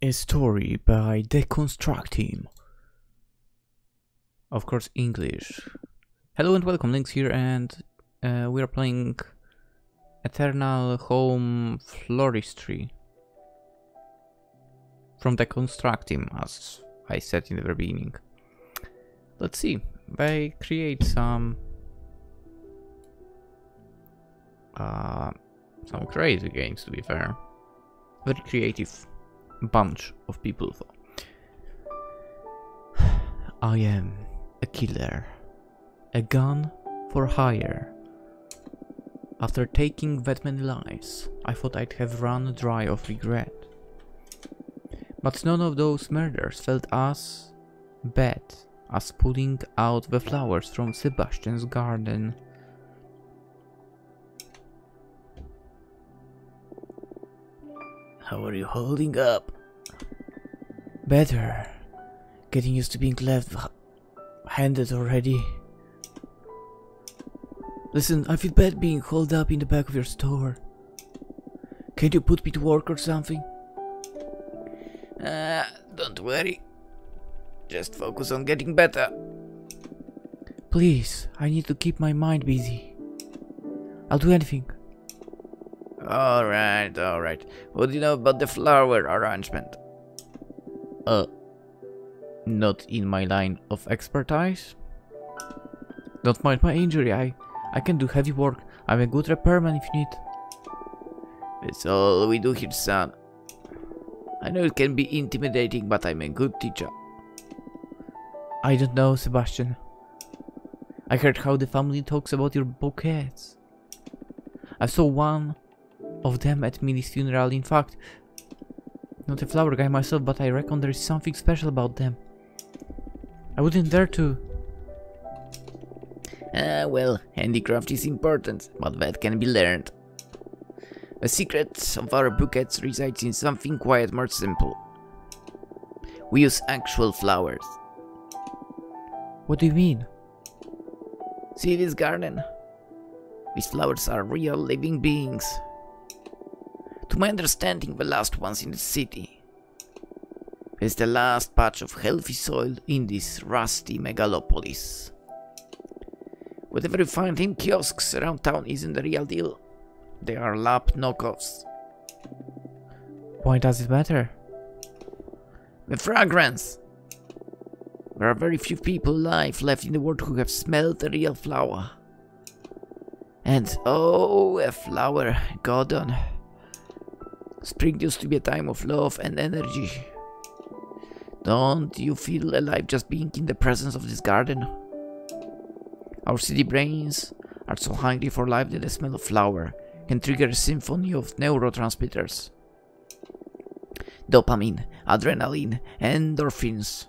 A story by Deconstructeam. Of course, English. Hello and welcome, Lynx here, and we are playing Eternal Home Floristry from Deconstructeam, as I said in the very beginning. Let's see. I create some crazy games, to be fair. Very creative bunch of people. I am a killer, a gun for hire. After taking that many lives, I thought I'd have run dry of regret. But none of those murders felt as bad as pulling out the flowers from Sebastian's garden. How are you holding up? Better. Getting used to being left-handed already. Listen, I feel bad being holed up in the back of your store. Can't you put me to work or something? Don't worry. Just focus on getting better. Please, I need to keep my mind busy. I'll do anything. Alright. What do you know about the flower arrangement? Not in my line of expertise. Don't mind my injury, I can do heavy work. I'm a good repairman if you need. That's all we do here, son. I know it can be intimidating, but I'm a good teacher. I don't know, Sebastian. I heard how the family talks about your bouquets. I saw one of them at Millie's funeral. In fact, not a flower guy myself, but I reckon there is something special about them. I wouldn't dare to. Well, handicraft is important, but that can be learned. The secret of our bouquets resides in something quite more simple. We use actual flowers. What do you mean? See this garden? These flowers are real living beings. To my understanding, the last ones in the city. It's the last patch of healthy soil in this rusty megalopolis. Whatever you find in kiosks around town isn't the real deal. They are lab knockoffs. Why does it matter? The fragrance. There are very few people alive left in the world who have smelled the real flower. And oh, a flower, God on. Spring used to be a time of love and energy. Don't you feel alive just being in the presence of this garden? Our city brains are so hungry for life that the smell of flower can trigger a symphony of neurotransmitters. Dopamine, adrenaline, endorphins.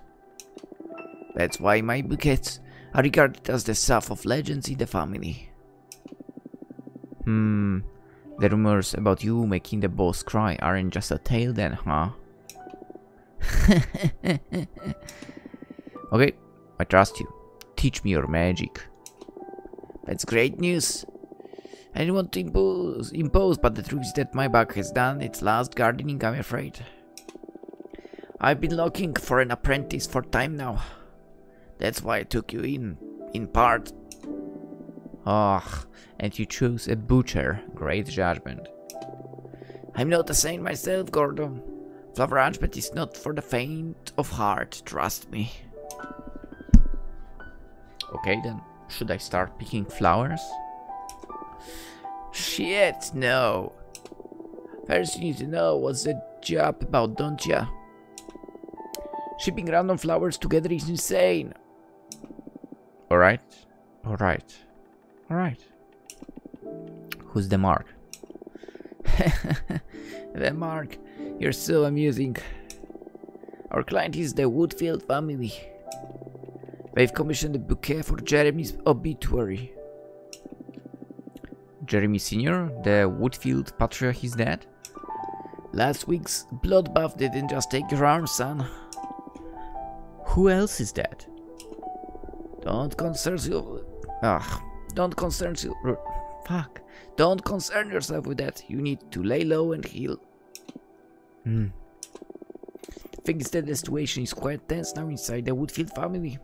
That's why my bouquets are regarded as the stuff of legends in the family. The rumors about you making the boss cry aren't just a tale then, huh? Okay, I trust you. Teach me your magic. That's great news. I didn't want to impose, but the truth is that my back has done its last gardening, I'm afraid. I've been looking for an apprentice for time now. That's why I took you in part. Ah, and you chose a butcher. Great judgment. I'm not a saint myself, Gordon. Flower arrangement is not for the faint of heart, trust me. Okay then, should I start picking flowers? Shit, no. First you need to know what's the job about, don't ya? Shipping random flowers together is insane. Alright. Who's the Mark? The Mark, you're so amusing. Our client is the Woodfield family. They've commissioned a bouquet for Jeremy's obituary. Jeremy Sr., the Woodfield patriarch, is dead? Last week's bloodbath didn't just take your arm, son. Who else is dead? Don't concern yourself with that. You need to lay low and heal. Thinks that the situation is quite tense now inside the Woodfield family.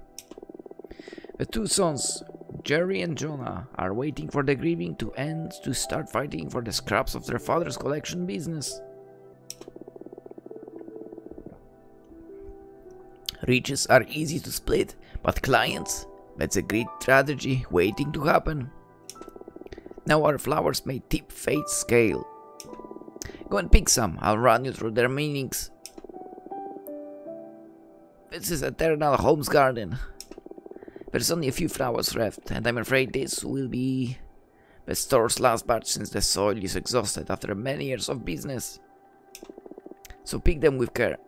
The two sons, Jerry and Jonah, are waiting for the grieving to end to start fighting for the scraps of their father's collection business. Riches are easy to split, but clients, that's a great strategy waiting to happen. Now our flowers may tip fate's scale. Go and pick some, I'll run you through their meanings. This is Eternal Home's garden. There's only a few flowers left, and I'm afraid this will be the store's last batch since the soil is exhausted after many years of business. So pick them with care.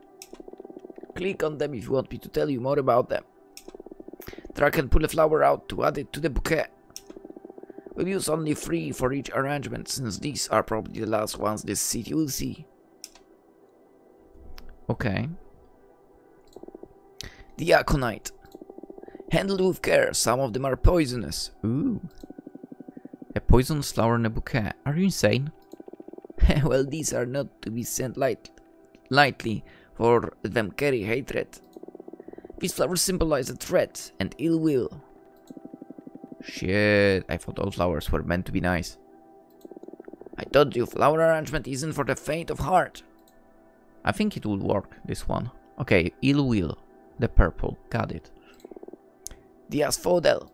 Click on them if you want me to tell you more about them. Drag and pull a flower out to add it to the bouquet. We'll use only 3 for each arrangement, since these are probably the last ones this city will see. Okay. Diaconite. Handled with care, some of them are poisonous. Ooh. A poisonous flower in a bouquet. Are you insane? Well, these are not to be sent lightly, for them carry hatred. These flowers symbolize a threat and ill will. Shit, I thought all flowers were meant to be nice. I told you, flower arrangement isn't for the faint of heart. I think it will work, this one. Okay, ill will. The purple, got it. The asphodel.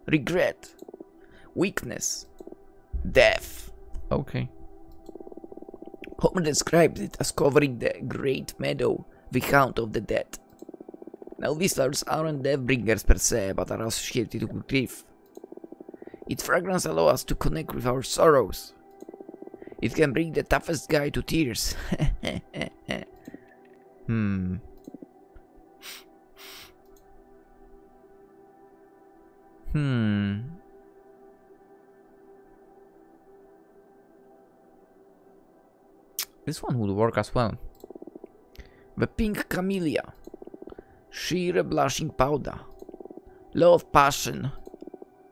Regret. Weakness. Death. Okay. Homer described it as covering the great meadow, the haunt of the dead. Now these flowers aren't death bringers per se, but are associated with grief. Its fragrance allows us to connect with our sorrows. It can bring the toughest guy to tears. This one would work as well. The pink camellia. Sheer blushing powder. Love, passion.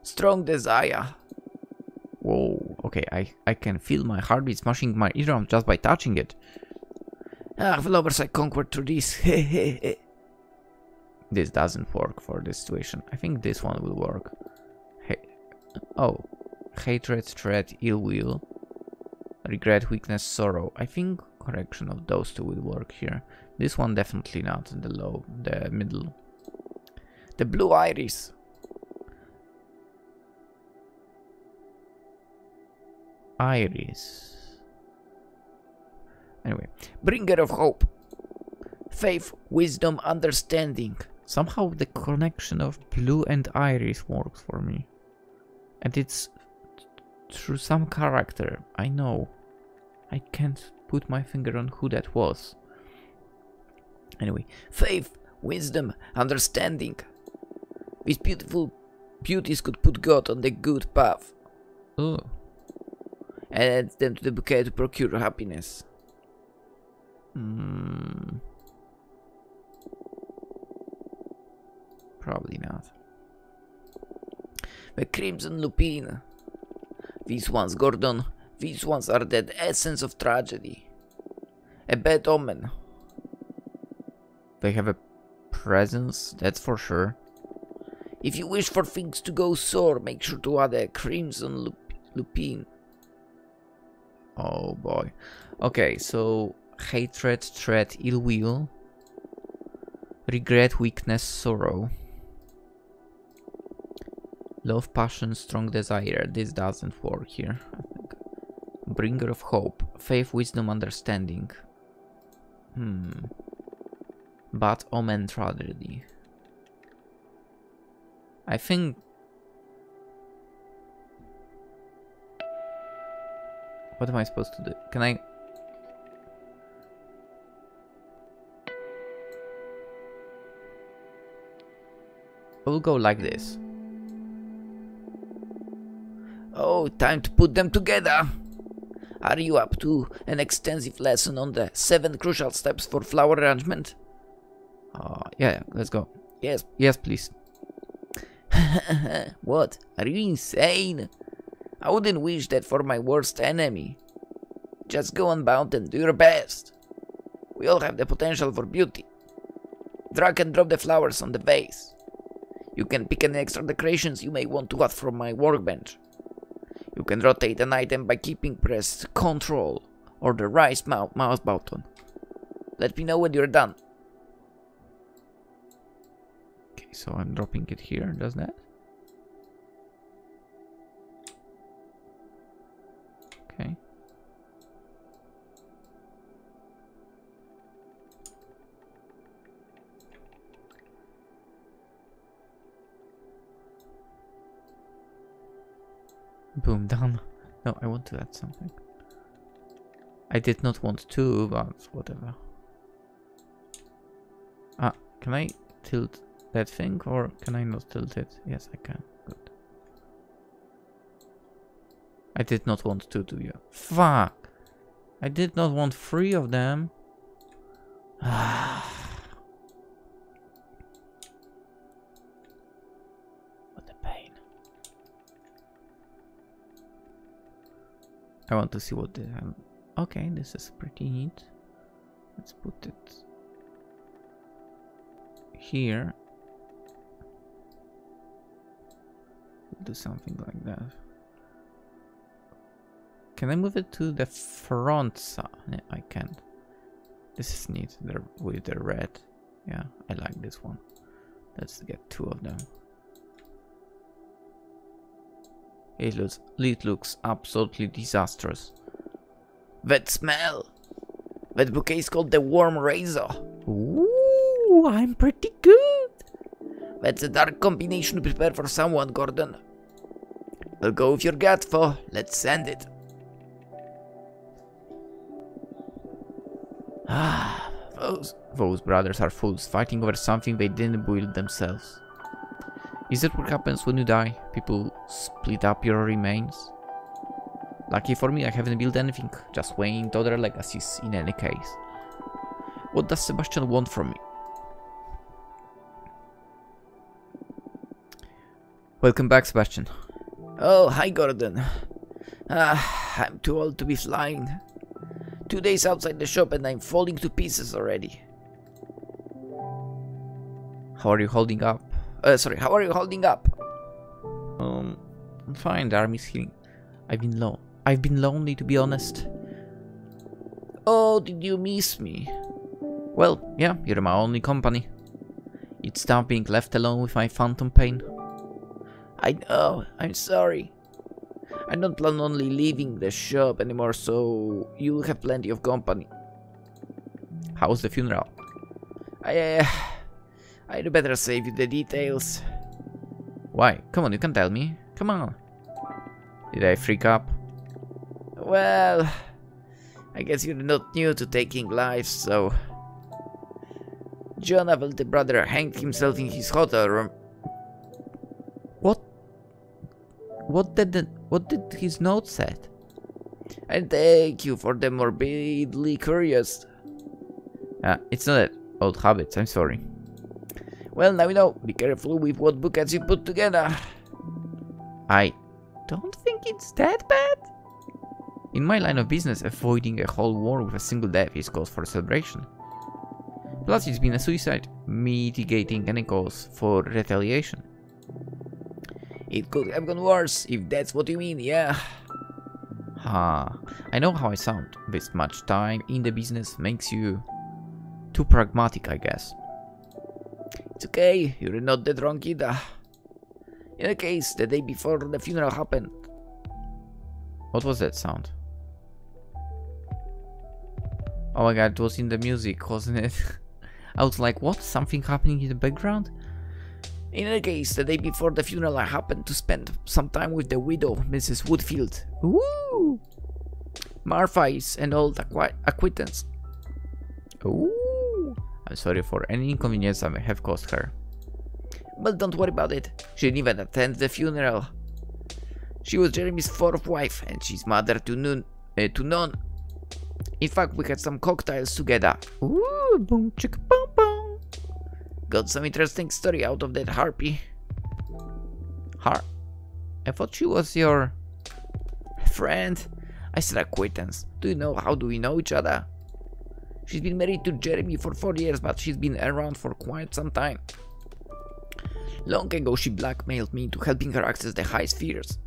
Strong desire. Whoa, okay, I can feel my heartbeat smashing my eardrum just by touching it. Ah, the lovers I conquered through this. This doesn't work for this situation. I think this one will work. Oh, hatred, dread, ill will, regret, weakness, sorrow. I think correction of those two will work here. This one definitely not. The middle. The blue iris. Iris. Anyway, bringer of hope. Faith, wisdom, understanding. Somehow the connection of blue and iris works for me. And it's through some character. I know. I can't put my finger on who that was. Anyway, faith, wisdom, understanding. These beautiful beauties could put God on the good path. Oh. And add them to the bouquet to procure happiness. Probably not. The crimson lupine. These ones, Gordon. These ones are the essence of tragedy. A bad omen. They have a presence, that's for sure. If you wish for things to go sour, make sure to add a crimson lupine. Oh boy. Okay, so hatred, dread, ill will, regret, weakness, sorrow, love, passion, strong desire. This doesn't work here, I think. Bringer of hope, faith, wisdom, understanding. But omen, tragedy. I think. What am I supposed to do? Can I? We'll go like this. Oh, time to put them together. Are you up to an extensive lesson on the 7 crucial steps for flower arrangement? Yeah, let's go. Yes, please. What? Are you insane? I wouldn't wish that for my worst enemy. Just go unbound and do your best. We all have the potential for beauty. Drag and drop the flowers on the vase. You can pick any extra decorations you may want to add from my workbench. You can rotate an item by keeping pressed Ctrl or the right mouse button. Let me know when you're done. Okay, so I'm dropping it here, does that? Okay. Boom, done. No, I want to add something. I did not want to, but whatever. Ah, can I tilt that thing or can I not tilt it? Yes, I can. Good. I did not want to do you. Fuck! I did not want 3 of them. What a pain. I want to see what the hell. Okay, this is pretty neat. Let's put it here. Do something like that. Can I move it to the front side? Yeah, I can. This is neat. They're with the red. Yeah, I like this one. Let's get 2 of them. It looks absolutely disastrous. That smell! That bouquet is called the Warm Razor. Ooh, I'm pretty good. That's a dark combination to prepare for someone, Gordon. I'll go with your gut, Fo. Let's send it. Ah, those brothers are fools, fighting over something they didn't build themselves. Is that what happens when you die? People split up your remains? Lucky for me, I haven't built anything, just weighing other legacies in any case. What does Sebastian want from me? Welcome back, Sebastian. Oh, hi, Gordon. I'm too old to be flying. 2 days outside the shop and I'm falling to pieces already. How are you holding up? How are you holding up? I'm fine, the army's healing. I've been lonely, to be honest. Oh, did you miss me? Well, yeah, you're my only company. It's tough being left alone with my phantom pain. I know, I'm sorry. I don't plan on leaving the shop anymore, so you'll have plenty of company. How's the funeral? I'd better save you the details. Why? Come on, you can tell me. Come on. Did I freak up? Well, I guess you're not new to taking lives, so... John Abel, the brother, hanged himself in his hotel room. What? What did his note say? I thank you for the morbidly curious. It's not that old habits, I'm sorry. Well, now we know. Be careful with what bouquets you put together. I don't think it's that bad. In my line of business, avoiding a whole war with a single death is cause for celebration. Plus, it's been a suicide, mitigating any cause for retaliation. It could have gone worse, if that's what you mean, yeah. I know how I sound. This much time in the business makes you too pragmatic, I guess. It's okay, you're not that wrong either. In any case, the day before the funeral happened. What was that sound? Oh my god, it was in the music, wasn't it? I was like, what? Something happening in the background? In any case, the day before the funeral, I happened to spend some time with the widow, Mrs. Woodfield. Ooh! Martha is an old acquaintance. Ooh! I'm sorry for any inconvenience I may have caused her. But don't worry about it. She didn't even attend the funeral. She was Jeremy's 4th wife, and she's mother to none. In fact, we had some cocktails together. Ooh, boom, chicka, boom, boom. Got some interesting story out of that harpy. I thought she was your friend. I said acquaintance. Do you know how do we know each other? She's been married to Jeremy for 4 years, but she's been around for quite some time. Long ago, she blackmailed me into helping her access the high spheres.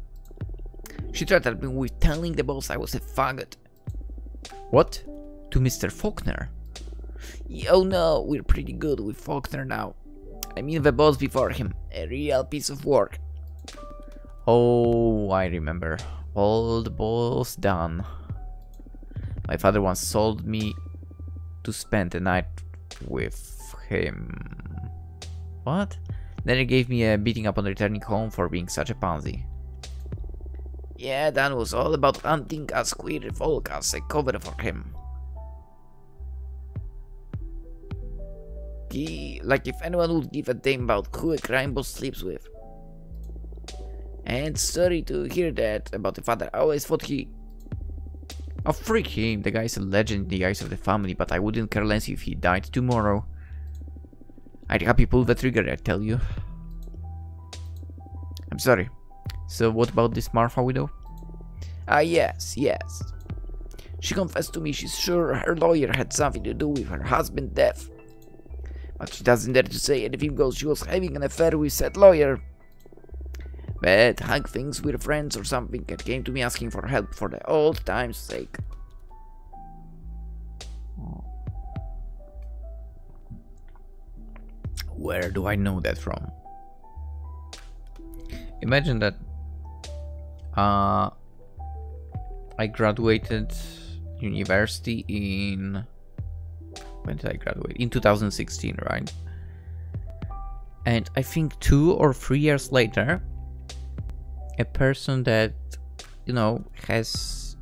She threatened me with telling the boss I was a faggot. What? To Mr. Faulkner? Oh no, we're pretty good with Faulkner now. I mean the boss before him, a real piece of work. Oh, I remember. Old boss done. My father once sold me to spend the night with him. What? Then he gave me a beating upon returning home for being such a pansy. Yeah, Dan was all about hunting us queer folk as a cover for him. Like if anyone would give a damn about who a crime boss sleeps with. And sorry to hear that about the father. I always thought he... Oh, freak him. The guy's a legend in the eyes of the family, but I wouldn't care less if he died tomorrow. I'd happy pull the trigger, I tell you. I'm sorry. So what about this Martha widow? Yes. She confessed to me she's sure her lawyer had something to do with her husband's death. But she doesn't dare to say anything because she was having an affair with said lawyer. But Hank thinks we're friends or something and came to me asking for help for the old time's sake. Where do I know that from? Imagine that I graduated university in... When did I graduate? In 2016, right? And I think 2 or 3 years later, a person that, you know, has...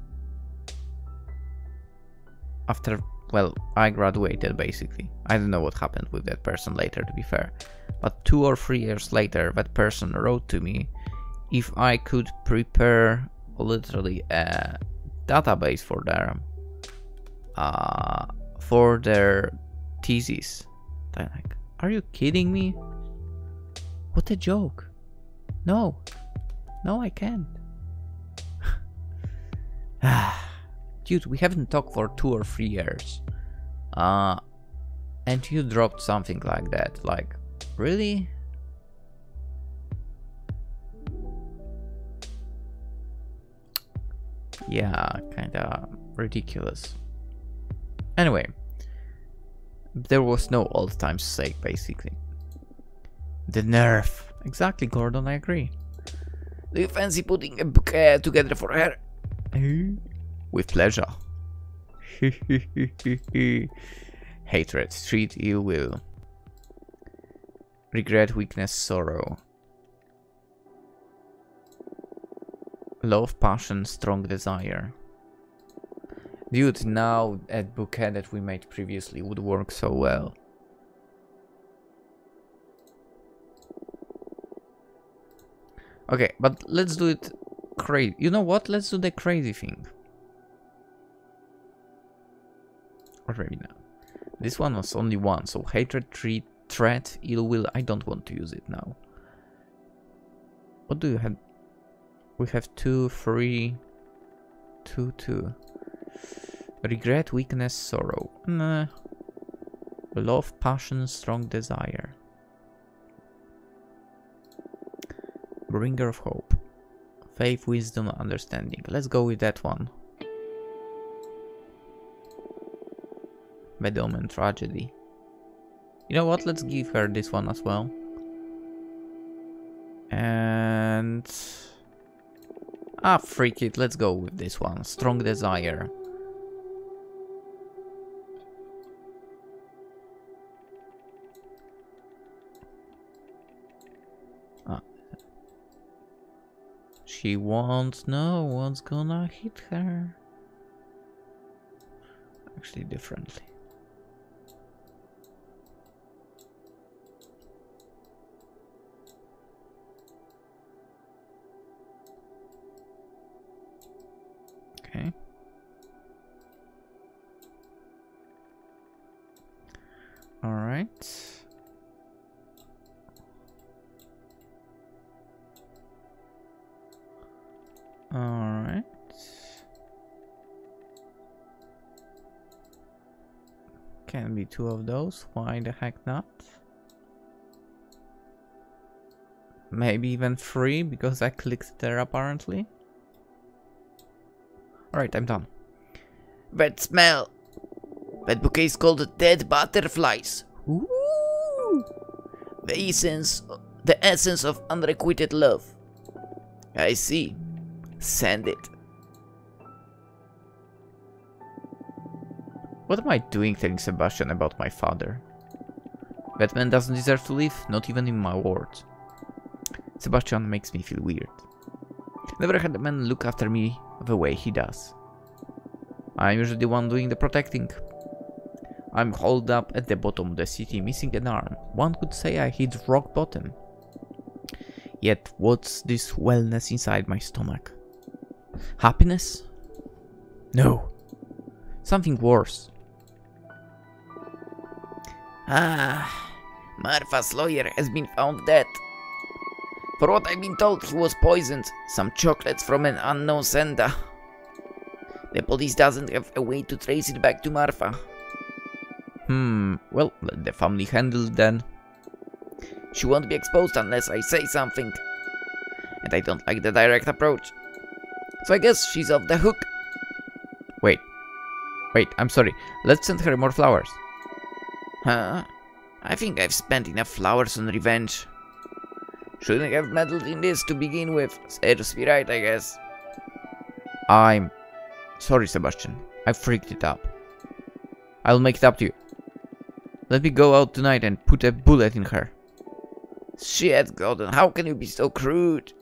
After, well, I graduated basically. I don't know what happened with that person later, to be fair. But 2 or 3 years later, that person wrote to me if I could prepare literally a database for their thesis. I'm like, are you kidding me? What a joke. No, I can't. Dude, we haven't talked for 2 or 3 years. And you dropped something like that. Like, really? Yeah, kinda ridiculous. Anyway, there was no old time's sake, basically. The nerve. Exactly, Gordon, I agree. Do you fancy putting a book together for her? With pleasure. Hatred, treat, ill will. Regret, weakness, sorrow. Love, passion, strong desire. Dude, now that bouquet that we made previously would work so well. Okay, but let's do it crazy. You know what? Let's do the crazy thing. Or maybe not. This one was only 1, so hatred, treat, threat, ill will. I don't want to use it now. What do you have? We have 2, 3, 2, 2. Regret, weakness, sorrow. Nah. Love, passion, strong desire. Bringer of hope. Faith, wisdom, understanding. Let's go with that one. Bad omen, tragedy. You know what? Let's give her this one as well. And... freak it. Let's go with this one. Strong desire. She won't know what's gonna hit her. Actually, differently. Okay. All right. Alright. can be 2 of those. Why the heck not? Maybe even 3 because I clicked there apparently. Alright, I'm done. That smell. That bouquet is called dead butterflies. Ooh. The essence of unrequited love. I see. Send it. What am I doing telling Sebastian about my father? That man doesn't deserve to live, not even in my words. Sebastian makes me feel weird. Never had a man look after me the way he does. I'm usually the one doing the protecting. I'm holed up at the bottom of the city, missing an arm. One could say I hit rock bottom. Yet what's this wellness inside my stomach? Happiness? No. Something worse. Marfa's lawyer has been found dead. For what I've been told, he was poisoned. Some chocolates from an unknown sender. The police doesn't have a way to trace it back to Marfa. Well, let the family handle it then. She won't be exposed unless I say something. And I don't like the direct approach. So I guess she's off the hook. Wait, I'm sorry. Let's send her more flowers. Huh? I think I've spent enough flowers on revenge. Shouldn't have meddled in this to begin with. Serves me right, I guess. I'm sorry, Sebastian. I freaked it up. I'll make it up to you. Let me go out tonight and put a bullet in her. Shit, Gordon, how can you be so crude?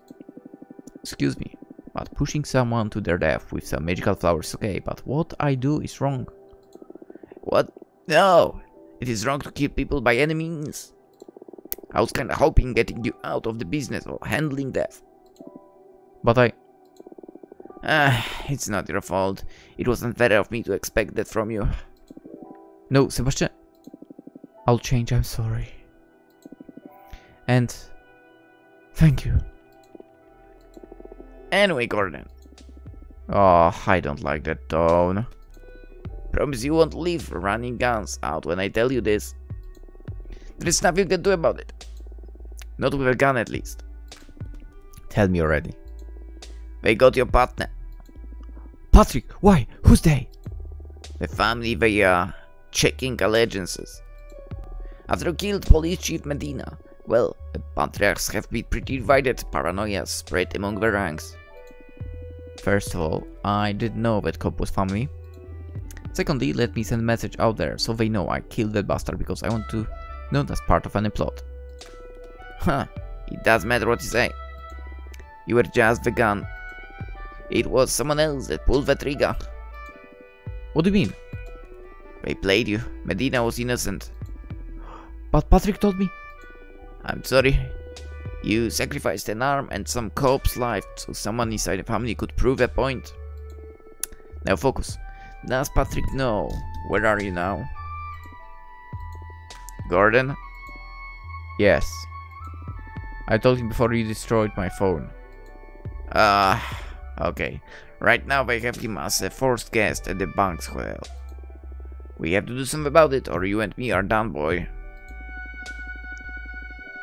Excuse me, but pushing someone to their death with some magical flowers is okay, but what I do is wrong. What? No, it is wrong to kill people by any means. I was kinda hoping getting you out of the business of handling death. But it's not your fault. It was unfair of me to expect that from you. No, Sebastian. I'll change, I'm sorry. And thank you. Anyway, Gordon. Oh, I don't like that tone. Promise you won't leave running guns out when I tell you this. There is nothing you can do about it. Not with a gun, at least. Tell me already. They got your partner. Patrick, why? Who's they? The family, they are checking allegiances. After you killed Police Chief Medina, well, the patriarchs have been pretty divided, paranoia spread among the ranks. First of all, I didn't know that cop was family. Secondly, let me send a message out there so they know I killed that bastard because I want to know that's part of any plot. Huh, it does matter what you say. You were just the gun. It was someone else that pulled the trigger. What do you mean? They played you. Medina was innocent. But Patrick told me. I'm sorry. You sacrificed an arm and some corpse life so someone inside the family could prove a point. Now focus. Does Patrick know? Where are you now? Gordon? Yes. I told him before you destroyed my phone. Okay. Right now they have him as a forced guest at the bank's hotel. We have to do something about it or you and me are done, boy.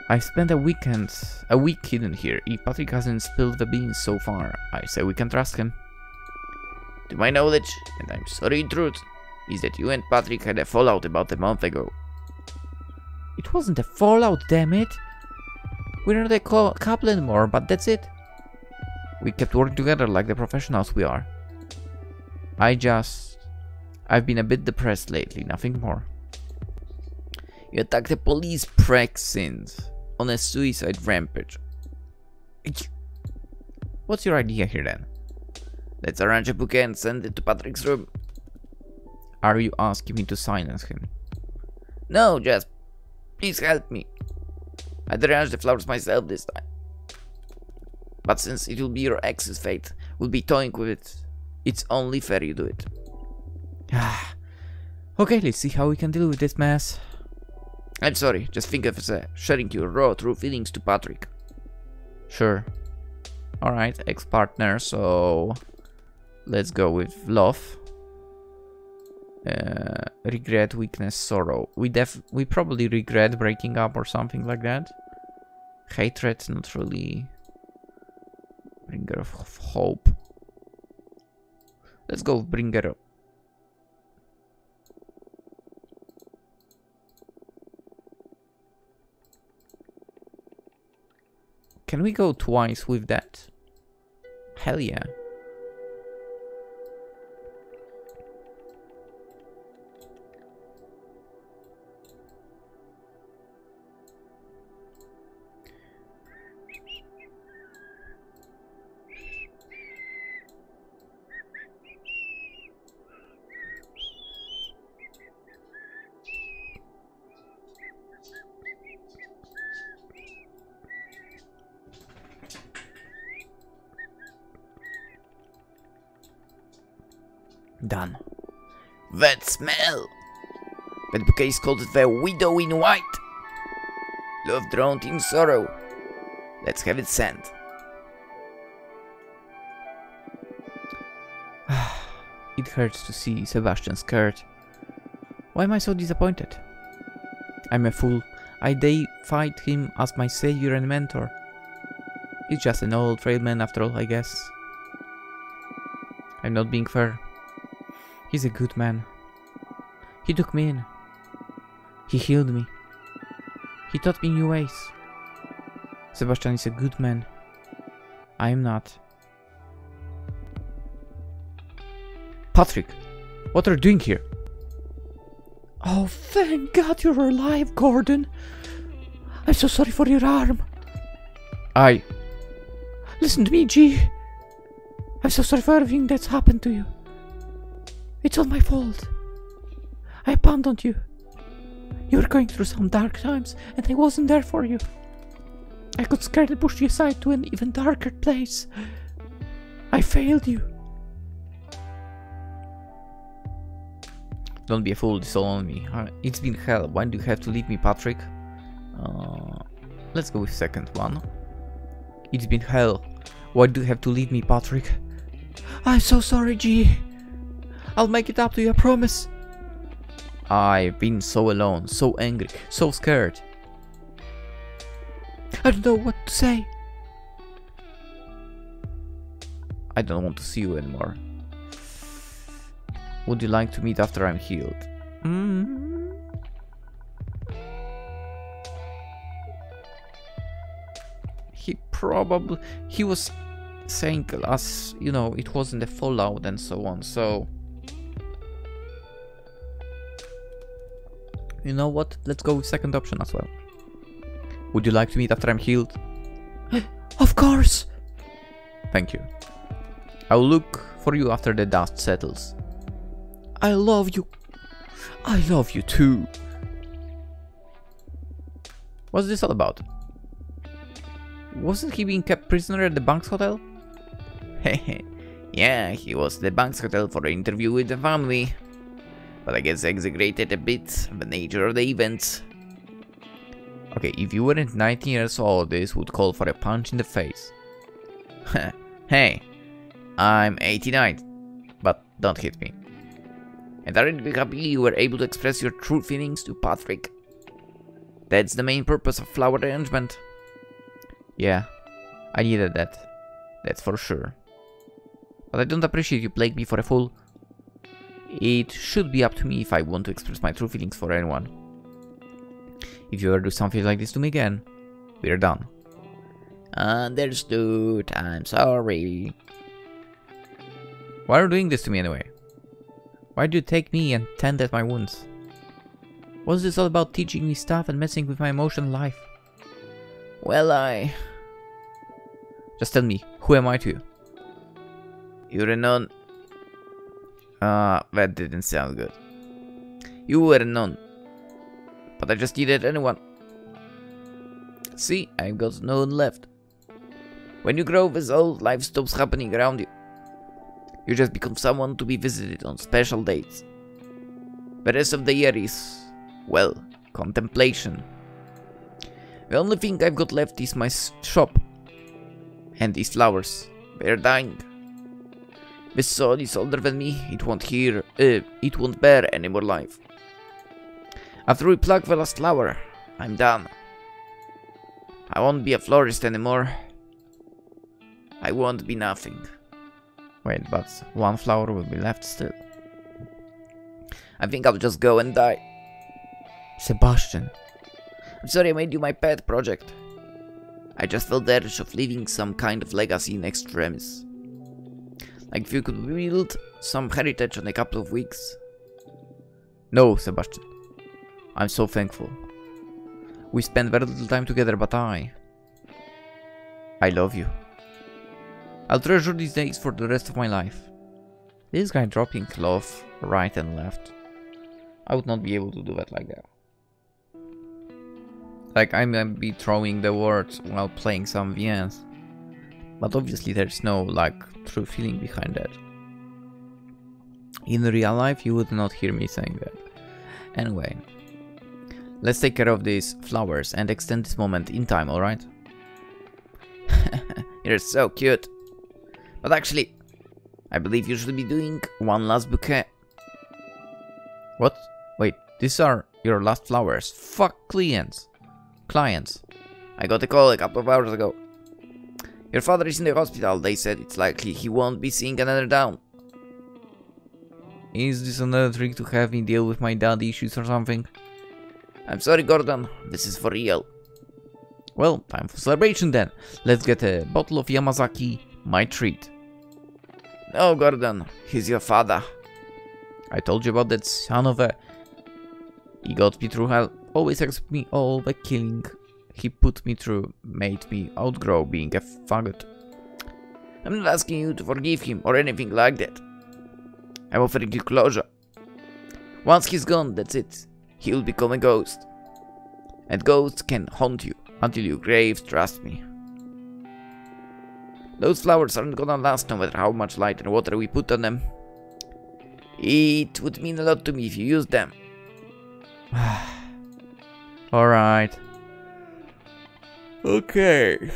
I've spent a week hidden here. If Patrick hasn't spilled the beans so far, I say we can trust him. To my knowledge, and I'm sorry in truth, is that you and Patrick had a fallout about a month ago. It wasn't a fallout, damn it! We're not a couple anymore, but that's it. We kept working together like the professionals we are. I've been a bit depressed lately, nothing more. You attacked a police precinct on a suicide rampage. What's your idea here then? Let's arrange a bouquet and send it to Patrick's room. Are you asking me to silence him? No, just please help me. I'd arrange the flowers myself this time. But since it will be your ex's fate, we'll be toying with it. It's only fair you do it. Okay, let's see how we can deal with this mess. I'm sorry, just think of sharing your raw, true feelings to Patrick. Sure. Alright, ex-partner, so let's go with love. Regret, weakness, sorrow. We probably regret breaking up or something like that. Hatred, not really. Bringer of hope. Let's go bringer of. Can we go twice with that? Hell yeah. Done. That smell! That bouquet is called the Widow in White. Love drowned in sorrow. Let's have it sent. It hurts to see Sebastian scared. Why am I so disappointed? I'm a fool. I deified him as my savior and mentor. He's just an old trailman after all, I guess. I'm not being fair. He's a good man. He took me in. He healed me. He taught me new ways. Sebastian is a good man. I am not. Patrick, what are you doing here? Oh, thank God you're alive, Gordon. I'm so sorry for your arm. Listen to me, G. I'm so sorry for everything that's happened to you. It's all my fault. I abandoned you. You were going through some dark times, and I wasn't there for you. I got scared and pushed you aside to an even darker place. I failed you. Don't be a fool, it's all on me. It's been hell. Why do you have to leave me, Patrick? Let's go with second one. It's been hell. Why do you have to leave me, Patrick? I'm so sorry, G. I'll make it up to you, I promise. I've been so alone, so angry, so scared. I don't know what to say. I don't want to see you anymore. Would you like to meet after I'm healed? He was saying, as you know, it wasn't a fallout and so on, so you know what? Let's go with second option as well. Would you like to meet after I'm healed? Of course! Thank you. I'll look for you after the dust settles. I love you. I love you too. What's this all about? Wasn't he being kept prisoner at the Banks Hotel? Yeah, he was at the Banks Hotel for an interview with the family. But I guess I exaggerated a bit the nature of the events. Okay, if you weren't 19 years old, this would call for a punch in the face. Hey, I'm 89, but don't hit me. And aren't you happy you were able to express your true feelings to Patrick? That's the main purpose of flower arrangement. Yeah, I needed that. That's for sure. But I don't appreciate you playing me for a fool. It should be up to me if I want to express my true feelings for anyone. If you ever do something like this to me again, we're done. Understood, I'm sorry. Why are you doing this to me anyway? Why do you take me and tend at my wounds? What's this all about, teaching me stuff and messing with my emotional life? Well, Just tell me, who am I to you? You're a nun. That didn't sound good. You were a nun. But I just needed anyone. See, I've got no one left. When you grow as old, life stops happening around you. You just become someone to be visited on special dates. The rest of the year is, well, contemplation. The only thing I've got left is my shop. And these flowers. They're dying. This soul is older than me. It won't bear any more life. After we pluck the last flower, I'm done. I won't be a florist anymore. I won't be nothing. Wait, but one flower will be left still. I think I'll just go and die. Sebastian. I'm sorry I made you my pet project. I just felt the urge of leaving some kind of legacy in extremis. Like if you could build some heritage in a couple of weeks. No, Sebastian. I'm so thankful. We spent very little time together, but I love you. I'll treasure these days for the rest of my life. This guy dropping love right and left. I would not be able to do that like that. Like, I might be throwing the words while playing some VNs. But obviously there's no, like, true feeling behind that. In real life, you would not hear me saying that. Anyway. Let's take care of these flowers and extend this moment in time, alright? You're so cute. But actually, I believe you should be doing one last bouquet. What? Wait, these are your last flowers. Fuck clients. I got a call a couple of hours ago. Your father is in the hospital. They said it's likely he won't be seeing another down. Is this another trick to have me deal with my daddy issues or something? I'm sorry, Gordon. This is for real. Well, time for celebration then. Let's get a bottle of Yamazaki, my treat. No, Gordon. He's your father. I told you about that son of a... He got me through hell. Always expect me all the killing he put me through made me outgrow being a faggot. I'm not asking you to forgive him or anything like that. I'm offering you closure. Once he's gone, that's it. He'll become a ghost. And ghosts can haunt you until your grave, trust me. Those flowers aren't gonna last no matter how much light and water we put on them. It would mean a lot to me if you used them. Alright. Okay.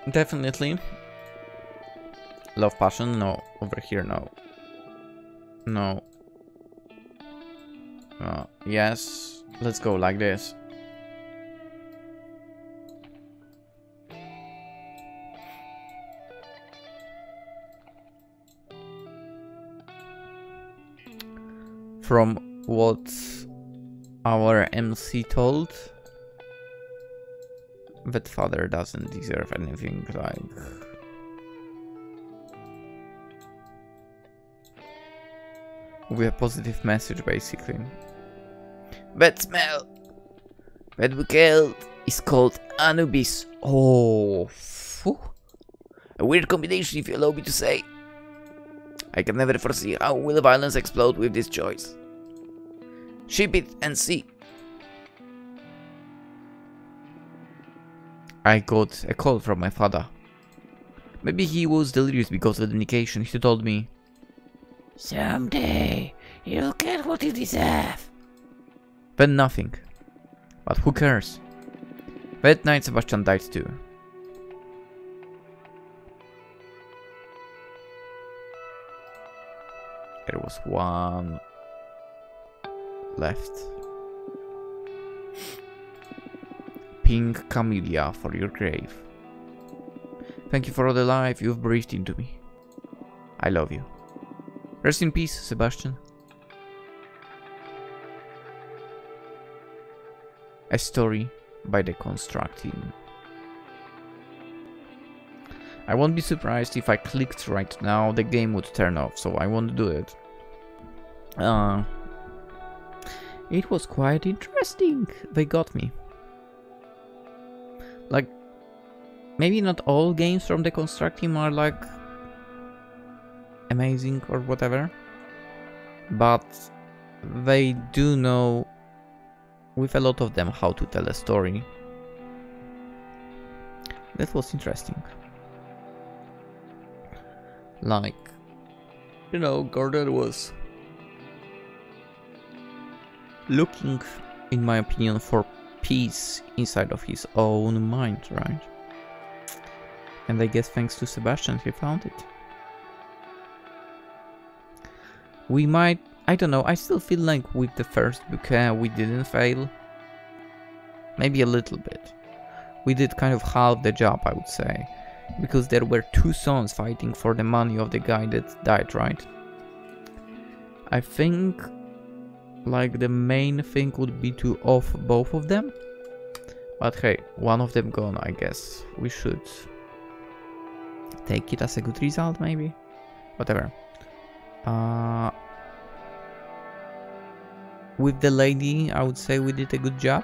Definitely. Love passion? No. Over here, no. No. Yes. Let's go like this. From what our MC told, that father doesn't deserve anything like... with a positive message, basically. That smell. That bouquet is called Anubis. Oh, phew. A weird combination, if you allow me to say. I can never foresee how will violence explode with this choice. Ship it and see. I got a call from my father. Maybe he was delirious because of the medication. He told me, someday you'll get what you deserve. Then nothing. But who cares? That night Sebastian died too. There was one left. Pink camellia for your grave. Thank you for all the life you've breathed into me. I love you. Rest in peace, Sebastian. A story by Deconstructeam. I won't be surprised if I clicked right now, the game would turn off, so I won't do it. It was quite interesting. They got me. Like, maybe not all games from Deconstructeam are like amazing or whatever, but they do know with a lot of them how to tell a story. That was interesting. Like, you know, Gordon was looking, in my opinion, for peace inside of his own mind, right? And I guess thanks to Sebastian he found it. We might, I don't know, I still feel like with the first bouquet we didn't fail. Maybe a little bit. We did kind of half the job, I would say. Because there were two sons fighting for the money of the guy that died, right? I think like the main thing would be to off both of them. But hey, one of them gone, I guess. We should take it as a good result, maybe? Whatever. With the lady, I would say we did a good job.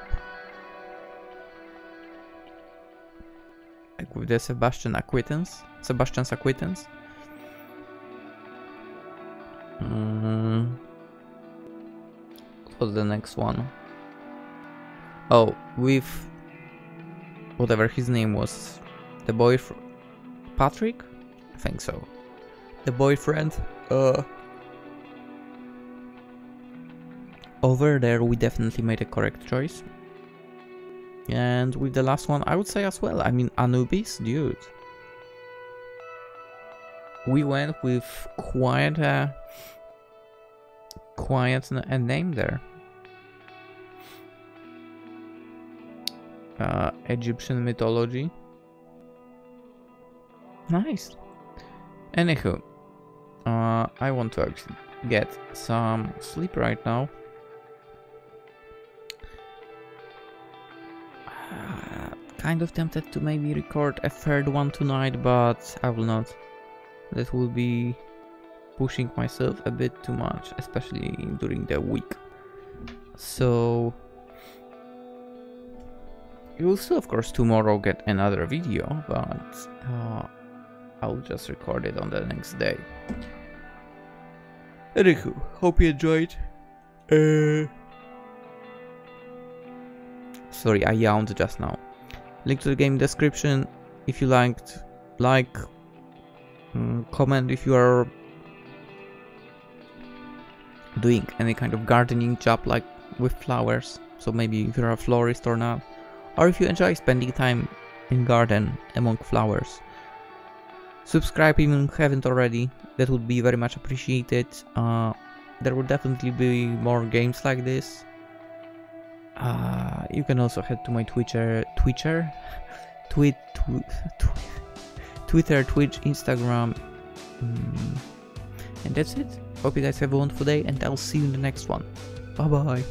Like with the Sebastian's acquaintance. What's the next one? Oh, with whatever his name was, the boyfriend, Patrick? I think so. The boyfriend. Over there, we definitely made a correct choice. And with the last one, I would say as well. I mean, Anubis, dude. We went with quite a name there. Egyptian mythology. Nice. Anywho, I want to actually get some sleep right now. Kind of tempted to maybe record a third one tonight, but I will not. That will be pushing myself a bit too much, especially during the week. So you will still, of course, tomorrow get another video, but I'll just record it on the next day. Anywho, hope you enjoyed. Sorry, I yawned just now. Link to the game description. If you liked, like, comment if you are doing any kind of gardening job, like with flowers. So maybe if you're a florist or not, or if you enjoy spending time in garden among flowers. Subscribe if you haven't already. That would be very much appreciated. There will definitely be more games like this. You can also head to my Twitter, Twitch, Instagram, and that's it. Hope you guys have a wonderful day, and I'll see you in the next one. Bye bye.